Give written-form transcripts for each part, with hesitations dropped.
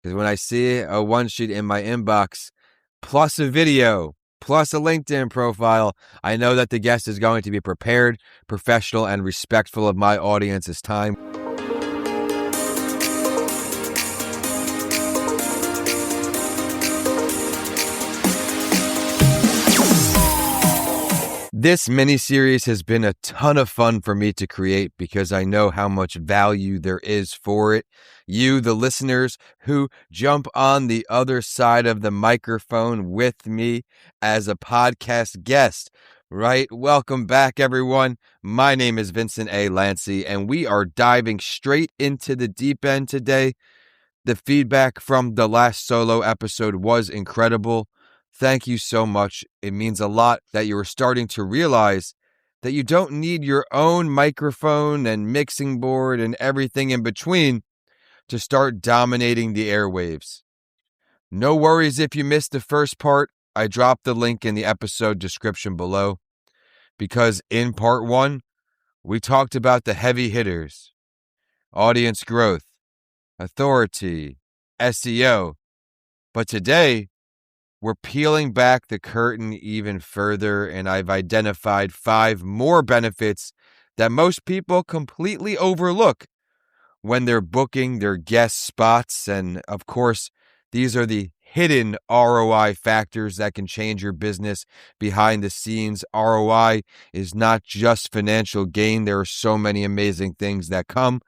Because when I see a one sheet in my inbox, plus a video, plus a LinkedIn profile, I know that the guest is going to be prepared, professional, and respectful of my audience's time. This mini-series has been a ton of fun for me to create because I know how much value there is for it. You, the listeners who jump on the other side of the microphone with me as a podcast guest, right? Welcome back, everyone. My name is Vincent A. Lanci, and we are diving straight into the deep end today. The feedback from the last solo episode was incredible. Thank you so much. It means a lot that you are starting to realize that you don't need your own microphone and mixing board and everything in between to start dominating the airwaves. No worries if you missed the first part. I dropped the link in the episode description below because in part 1, we talked about the heavy hitters, audience growth, authority, SEO. But today, we're peeling back the curtain even further, and I've identified 5 more benefits that most people completely overlook when they're booking their guest spots. And of course, these are the hidden ROI factors that can change your business behind the scenes. ROI is not just financial gain. There are so many amazing things that come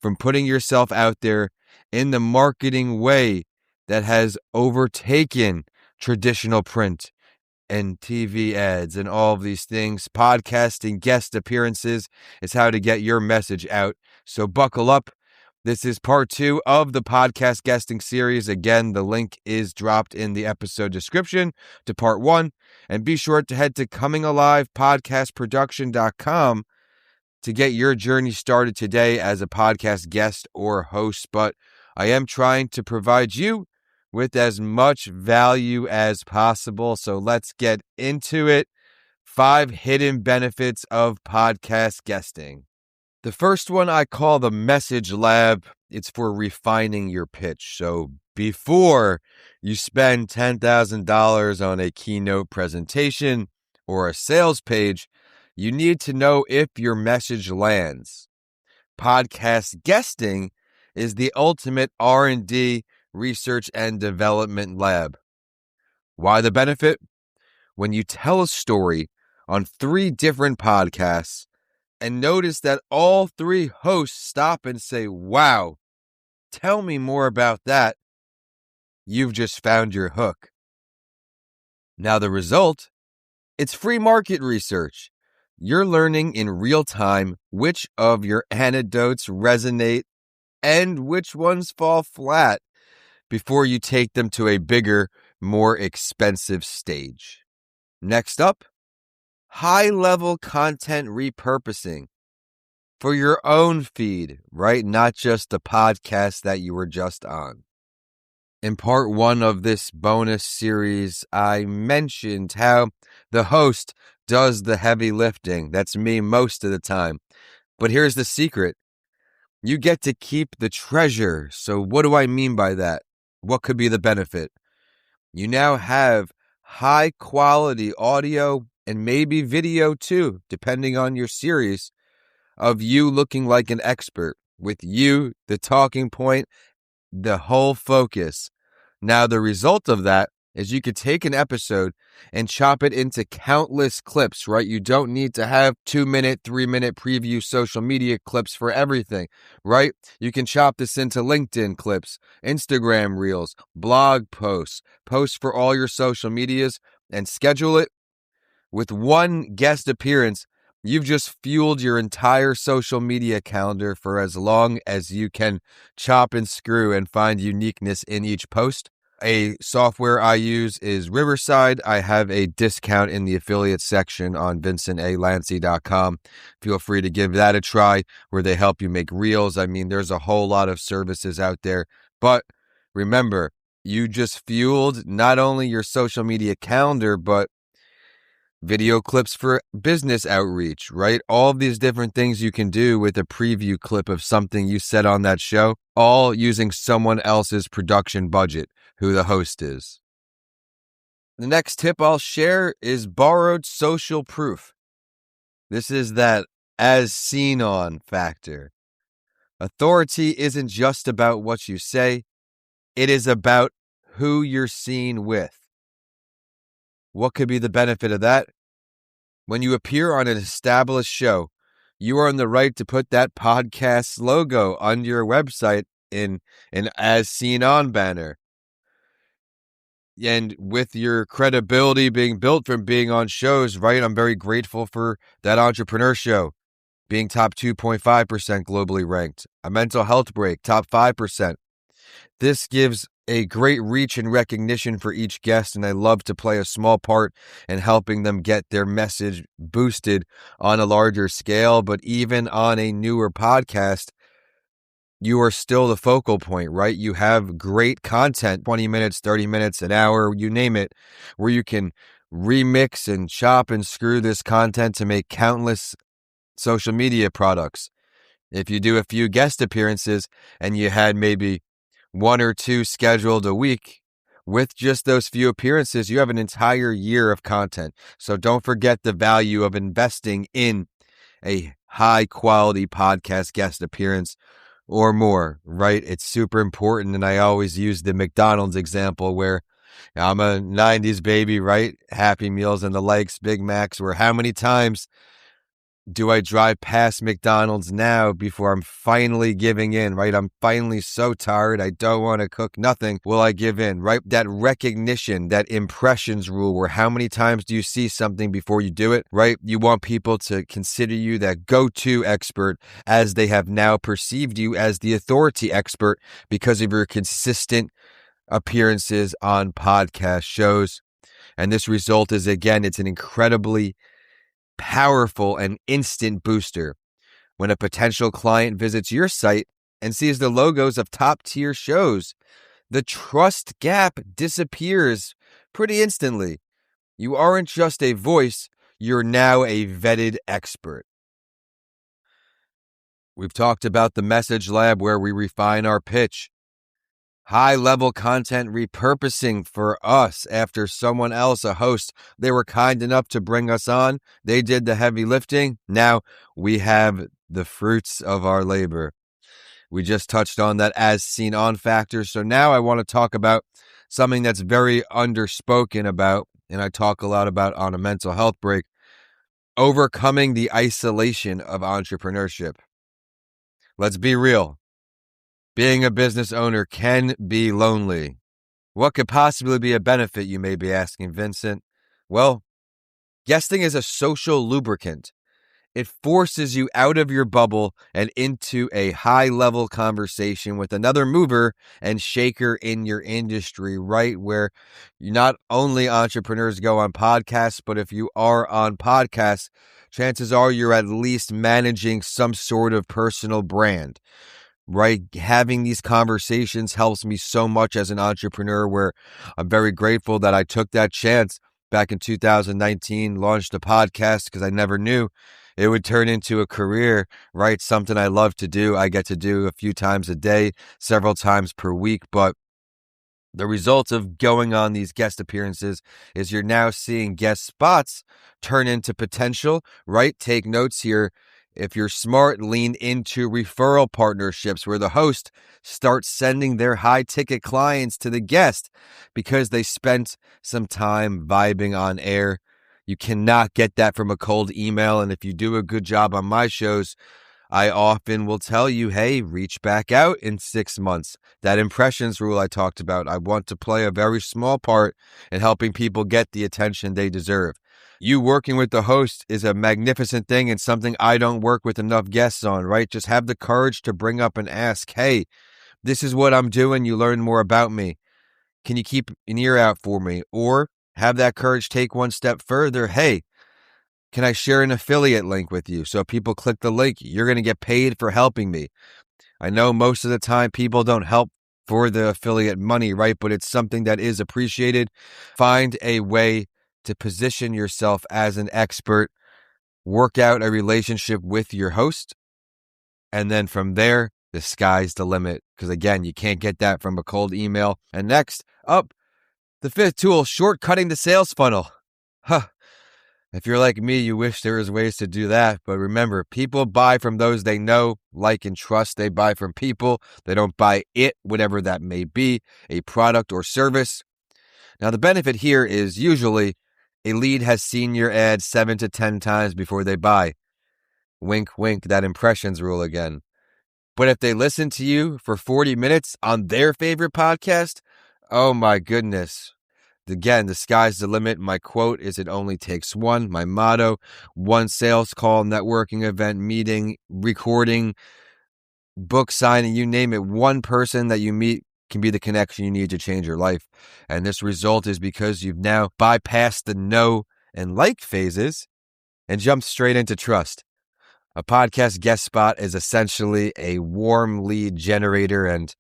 from putting yourself out there in the marketing way that has overtaken traditional print and TV ads and all of these things. Podcasting, guest appearances is how to get your message out. So buckle up. This is part 2 of the podcast guesting series. Again, the link is dropped in the episode description to part 1. And be sure to head to ComingAlivePodcastProduction.com to get your journey started today as a podcast guest or host. But I am trying to provide you with as much value as possible. So let's get into it. 5 hidden benefits of podcast guesting. The first one I call the message lab. It's for refining your pitch. So before you spend $10,000 on a keynote presentation or a sales page, you need to know if your message lands. Podcast guesting is the ultimate R&D, research and development lab. Why the benefit? When you tell a story on 3 different podcasts and notice that all 3 hosts stop and say, "Wow, tell me more about that," you've just found your hook. Now the result, it's free market research. You're learning in real time which of your anecdotes resonate and which ones fall flat before you take them to a bigger, more expensive stage. Next up, high-level content repurposing for your own feed, right? Not just the podcast that you were just on. In part 1 of this bonus series, I mentioned how the host does the heavy lifting. That's me most of the time. But here's the secret. You get to keep the treasure. So what do I mean by that? What could be the benefit? You now have high quality audio and maybe video too, depending on your series, of you looking like an expert, with you, the talking point, the whole focus. Now, the result of that is you could take an episode and chop it into countless clips, right? You don't need to have 2-minute, 3-minute preview social media clips for everything, right? You can chop this into LinkedIn clips, Instagram reels, blog posts, posts for all your social medias, and schedule it. With one guest appearance, you've just fueled your entire social media calendar for as long as you can chop and screw and find uniqueness in each post. A software I use is Riverside. I have a discount in the affiliate section on VincentALanci.com. Feel free to give that a try, where they help you make reels. I mean, there's a whole lot of services out there. But remember, you just fueled not only your social media calendar, but video clips for business outreach, right? All of these different things you can do with a preview clip of something you said on that show, all using someone else's production budget, who the host is. The next tip I'll share is borrowed social proof. This is that as seen on factor. Authority isn't just about what you say, it is about who you're seen with. What could be the benefit of that? When you appear on an established show, you are in the right to put that podcast's logo on your website in an as seen on banner. And with your credibility being built from being on shows, right? I'm very grateful for that Entrepreneur show being top 2.5% globally ranked. A mental health break, top 5%. This gives a great reach and recognition for each guest, and I love to play a small part in helping them get their message boosted on a larger scale. But even on a newer podcast, you are still the focal point, right? You have great content, 20 minutes, 30 minutes, an hour, you name it, where you can remix and chop and screw this content to make countless social media products. If you do a few guest appearances and you had maybe 1 or 2 scheduled a week, with just those few appearances, you have an entire year of content. So don't forget the value of investing in a high quality podcast guest appearance or more, right? It's super important. And I always use the McDonald's example where I'm a 90s baby, right? Happy Meals and the likes, Big Macs, where how many times do I drive past McDonald's now before I'm finally giving in, right? I'm finally so tired. I don't want to cook nothing. Will I give in, right? That recognition, that impressions rule where how many times do you see something before you do it, right? You want people to consider you that go-to expert as they have now perceived you as the authority expert because of your consistent appearances on podcast shows. And this result is, again, it's an incredibly powerful and instant booster. When a potential client visits your site and sees the logos of top-tier shows, the trust gap disappears pretty instantly. You aren't just a voice, you're now a vetted expert. We've talked about the message lab where we refine our pitch. High-level content repurposing for us after someone else, a host, they were kind enough to bring us on. They did the heavy lifting. Now we have the fruits of our labor. We just touched on that as seen on factor. So now I want to talk about something that's very underspoken about, and I talk a lot about on a mental health break, overcoming the isolation of entrepreneurship. Let's be real. Being a business owner can be lonely. What could possibly be a benefit, you may be asking, Vincent? Well, guesting is a social lubricant. It forces you out of your bubble and into a high-level conversation with another mover and shaker in your industry, right? Where not only entrepreneurs go on podcasts, but if you are on podcasts, chances are you're at least managing some sort of personal brand. Right? Having these conversations helps me so much as an entrepreneur where I'm very grateful that I took that chance back in 2019, launched a podcast because I never knew it would turn into a career, right? Something I love to do. I get to do a few times a day, several times per week, but the result of going on these guest appearances is you're now seeing guest spots turn into potential, right? Take notes here. If you're smart, lean into referral partnerships where the host starts sending their high-ticket clients to the guest because they spent some time vibing on air. You cannot get that from a cold email, and if you do a good job on my shows, I often will tell you, hey, reach back out in 6 months. That impressions rule I talked about, I want to play a very small part in helping people get the attention they deserve. You working with the host is a magnificent thing and something I don't work with enough guests on, right? Just have the courage to bring up and ask, hey, this is what I'm doing. You learn more about me. Can you keep an ear out for me? Or have that courage take one step further. Hey, can I share an affiliate link with you? So if people click the link, you're going to get paid for helping me. I know most of the time people don't help for the affiliate money, right? But it's something that is appreciated. Find a way to position yourself as an expert, work out a relationship with your host, and then from there, the sky's the limit. Because again, you can't get that from a cold email. And next up, the fifth tool, shortcutting the sales funnel. Huh. If you're like me, you wish there was ways to do that. But remember, people buy from those they know, like, and trust. They buy from people. They don't buy it, whatever that may be, a product or service. Now, the benefit here is usually a lead has seen your ad 7 to 10 times before they buy. Wink, wink, that impressions rule again. But if they listen to you for 40 minutes on their favorite podcast, oh my goodness. Again, the sky's the limit. My quote is, it only takes one. My motto, one sales call, networking event, meeting, recording, book signing, you name it. One person that you meet can be the connection you need to change your life. And this result is because you've now bypassed the know and like phases and jumped straight into trust. A podcast guest spot is essentially a warm lead generator. And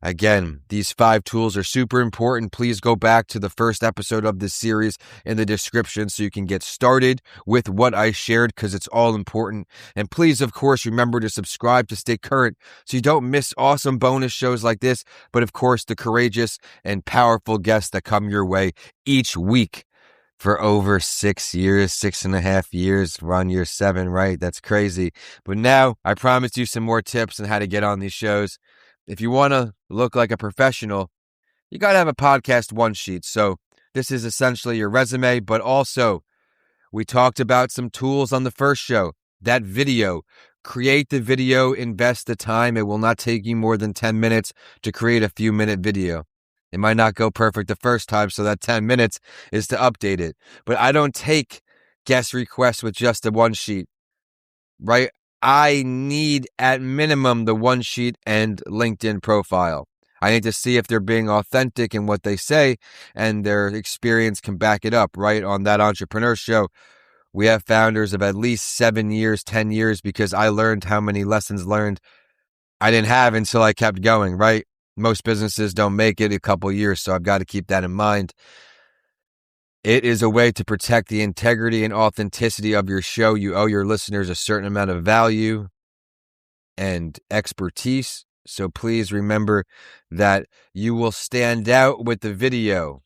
again, these 5 tools are super important. Please go back to the first episode of this series in the description so you can get started with what I shared, because it's all important. And please, of course, remember to subscribe to stay current so you don't miss awesome bonus shows like this. But of course, the courageous and powerful guests that come your way each week. For over 6 years, 6.5 years. We're on year 7, right? That's crazy. But now I promised you some more tips on how to get on these shows. If you want to look like a professional, you got to have a podcast one sheet. So this is essentially your resume, but also we talked about some tools on the first show. That video, create the video, invest the time. It will not take you more than 10 minutes to create a few minute video. It might not go perfect the first time, so that 10 minutes is to update it. But I don't take guest requests with just the one sheet, right? I need at minimum the one sheet and LinkedIn profile. I need to see if they're being authentic in what they say and their experience can back it up, right? On that Entrepreneur show, we have founders of at least 7 years, 10 years, because I learned how many lessons learned I didn't have until I kept going, right? Most businesses don't make it a couple years, so I've got to keep that in mind. It is a way to protect the integrity and authenticity of your show. You owe your listeners a certain amount of value and expertise. So please remember that you will stand out with the video.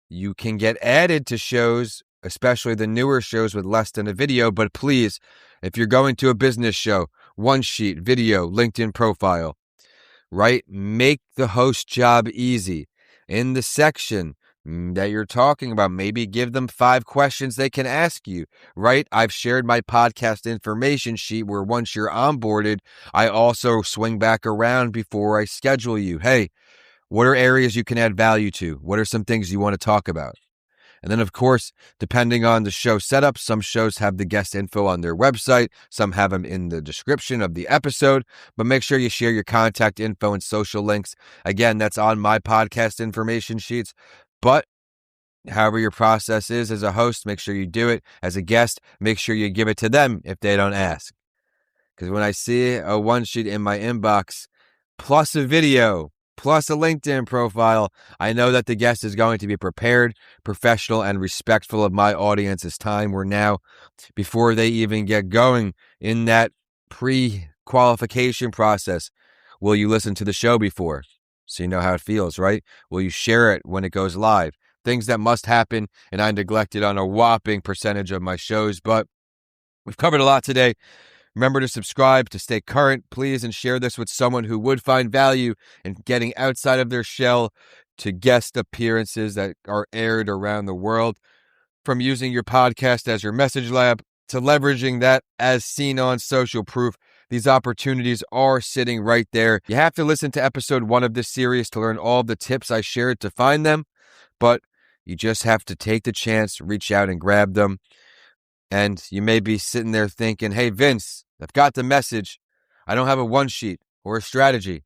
You can get added to shows, especially the newer shows with less than a video. But please, if you're going to a business show, one sheet, video, LinkedIn profile, right? Make the host job easy. In the section that you're talking about, maybe give them 5 questions they can ask you, right? I've shared my podcast information sheet where once you're onboarded, I also swing back around before I schedule you. Hey, what are areas you can add value to? What are some things you want to talk about? And then, of course, depending on the show setup, some shows have the guest info on their website. Some have them in the description of the episode. But make sure you share your contact info and social links. Again, that's on my podcast information sheets. But however your process is as a host, make sure you do it. As a guest, make sure you give it to them if they don't ask. Because when I see a one sheet in my inbox, plus a video, plus a LinkedIn profile, I know that the guest is going to be prepared, professional, and respectful of my audience's time. We're now, before they even get going in that pre-qualification process, will you listen to the show before? So you know how it feels, right? Will you share it when it goes live? Things that must happen, and I neglected on a whopping percentage of my shows, but we've covered a lot today. Remember to subscribe to stay current, please, and share this with someone who would find value in getting outside of their shell to guest appearances that are aired around the world. From using your podcast as your message lab to leveraging that as seen on social proof, these opportunities are sitting right there. You have to listen to episode 1 of this series to learn all the tips I shared to find them, but you just have to take the chance, reach out and grab them. And you may be sitting there thinking, hey, Vince, I've got the message. I don't have a one sheet or a strategy.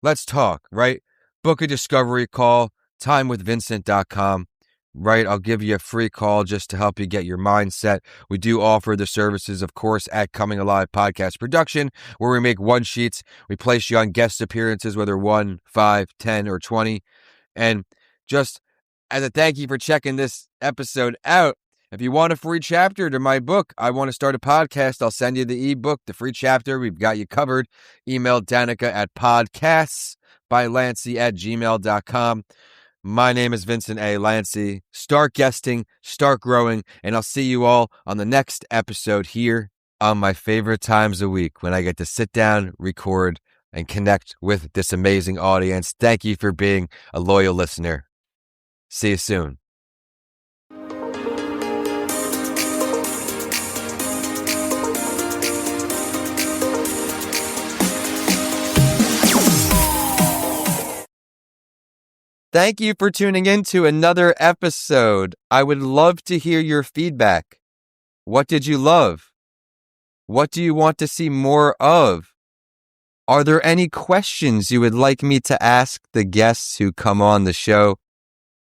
Let's talk, right? Book a discovery call, timewithvincent.com, right? I'll give you a free call just to help you get your mindset. We do offer the services, of course, at ComingAlive Podcast Production, where we make one sheets. We place you on guest appearances, whether 1, 5, 10, or 20. And just as a thank you for checking this episode out, if you want a free chapter to my book, I Want to Start a Podcast, I'll send you the ebook, the free chapter. We've got you covered. Email Danica at podcasts@gmail.com. My name is Vincent A. Lanci. Start guesting, start growing, and I'll see you all on the next episode here on my favorite times a week when I get to sit down, record, and connect with this amazing audience. Thank you for being a loyal listener. See you soon. Thank you for tuning in to another episode. I would love to hear your feedback. What did you love? What do you want to see more of? Are there any questions you would like me to ask the guests who come on the show?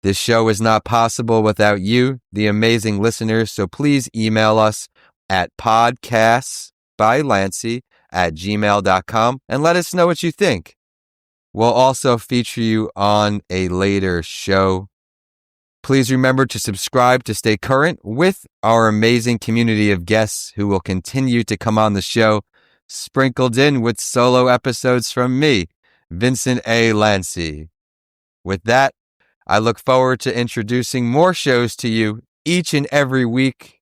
This show is not possible without you, the amazing listeners, so please email us at podcastsbylanci@gmail.com and let us know what you think. We'll also feature you on a later show. Please remember to subscribe to stay current with our amazing community of guests who will continue to come on the show, sprinkled in with solo episodes from me, Vincent A. Lanci. With that, I look forward to introducing more shows to you each and every week.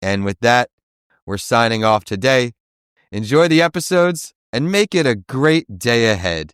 And with that, we're signing off today. Enjoy the episodes and make it a great day ahead.